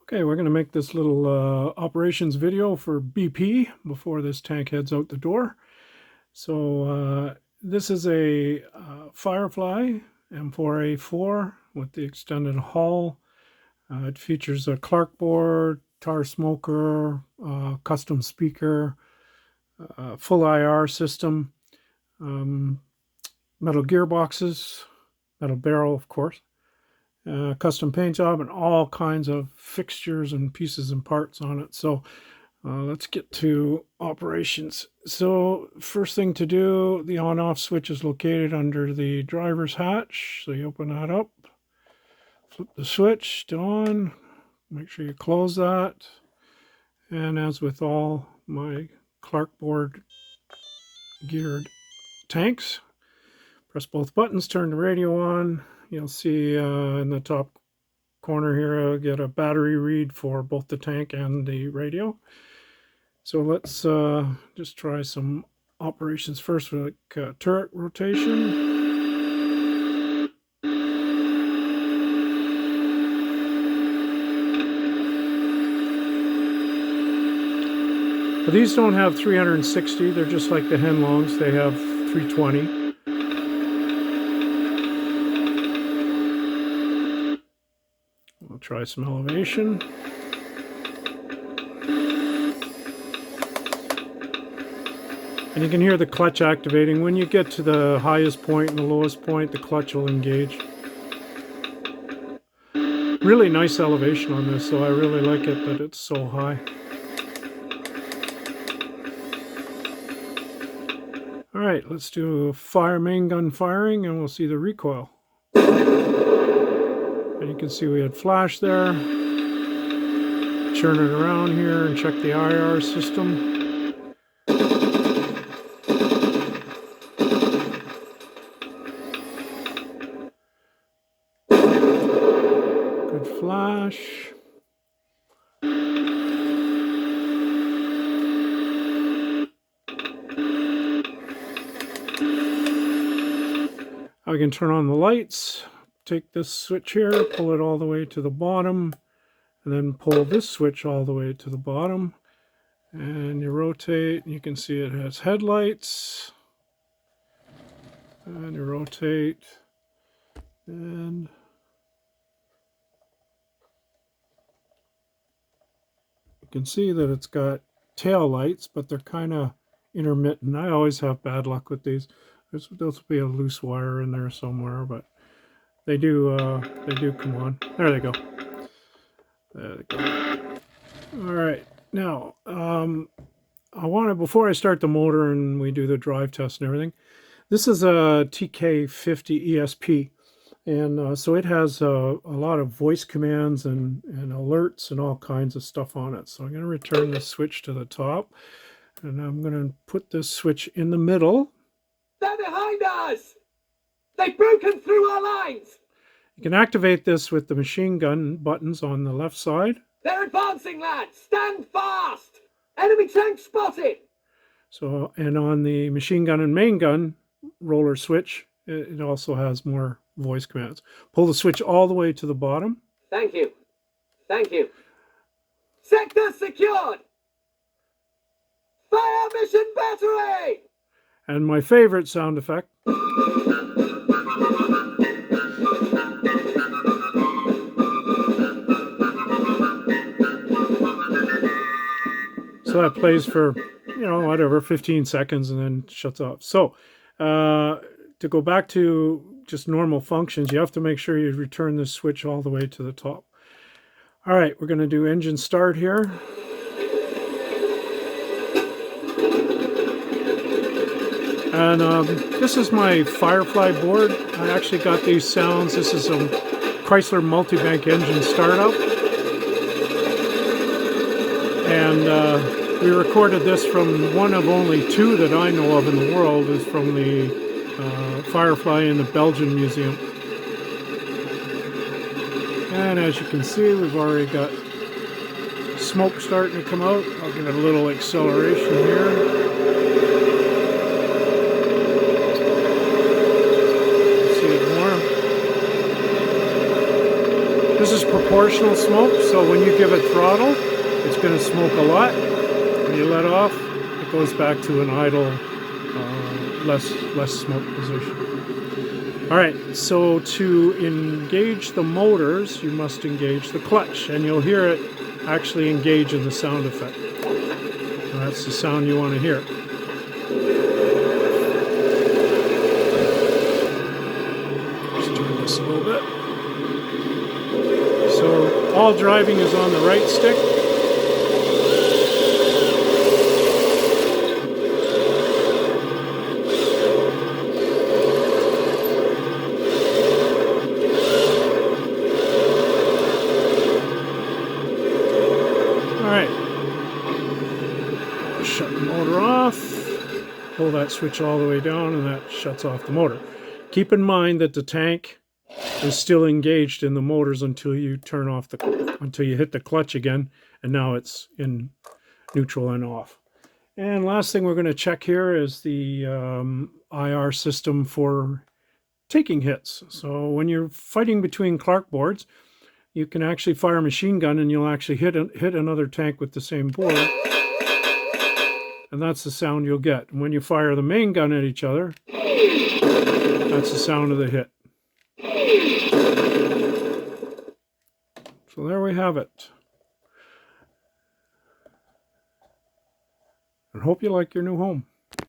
Okay, we're going to make this little operations video for BP before this tank heads out the door. So this is a Firefly M4A4 with the extended hull. It features a Clark board, tar smoker, custom speaker, full IR system, metal gearboxes, metal barrel of course. Custom paint job, and all kinds of fixtures and pieces and parts on it. So let's get to operations. So first thing to do, the on-off switch is located under the driver's hatch. So you open that up, flip the switch to on, make sure you close that. And as with all my Clark board geared tanks, press both buttons, turn the radio on. You'll see in the top corner here, I'll get a battery read for both the tank and the radio. So let's just try some operations first with turret rotation. But these don't have 360, they're just like the Henlongs, they have 320. We'll try some elevation. And you can hear the clutch activating. When you get to the highest point and the lowest point, the clutch will engage. Really nice elevation on this, so I really like it that it's so high. Alright, let's do main gun firing and we'll see the recoil. And you can see we had flash there. Churn it around here and check the IR system. Good flash. I can turn on the lights. Take this switch here, pull it all the way to the bottom, and then pull this switch all the way to the bottom. And you rotate, and you can see it has headlights. And you rotate, and you can see that it's got tail lights, but they're kind of intermittent. I always have bad luck with these. There'll be a loose wire in there somewhere, but they do come on. There they go. There they go. All right, now I want to, before I start the motor and we do the drive test and everything, this is a TK50 ESP, and so it has a lot of voice commands and alerts and all kinds of stuff on it. So I'm going to return the switch to the top, and I'm going to put this switch in the middle. They're behind us! They've broken through our lines! You can activate this with the machine gun buttons on the left side. They're advancing, lads! Stand fast! Enemy tank spotted! So, and on the machine gun and main gun roller switch, it also has more voice commands. Pull the switch all the way to the bottom. Thank you. Thank you. Sector secured! Fire mission battery! And my favorite sound effect. So that plays for, whatever, 15 seconds and then shuts off. So to go back to just normal functions, you have to make sure you return this switch all the way to the top. All right, we're going to do engine start here. And this is my Firefly board. I actually got these sounds. This is a Chrysler multi-bank engine startup. And we recorded this from one of only two that I know of in the world, is from the Firefly in the Belgian Museum. And as you can see, we've already got smoke starting to come out. I'll give it a little acceleration here. This is proportional proportional smoke, so when you give it throttle, it's going to smoke a lot. When you let off, it goes back to an idle, less smoke position. All right, so to engage the motors, you must engage the clutch, and you'll hear it actually engage in the sound effect. And that's the sound you want to hear. Just turn this a little bit. So all driving is on the right stick. Shut the motor off, pull that switch all the way down, and that shuts off the motor. Keep in mind that the tank is still engaged in the motors until you turn off until you hit the clutch again, and now it's in neutral and off. And last thing we're going to check here is the IR system for taking hits. So when you're fighting between Clark boards, you can actually fire a machine gun and you'll actually hit another tank with the same board. And that's the sound you'll get. And when you fire the main gun at each other, that's the sound of the hit. So there we have it. And hope you like your new home.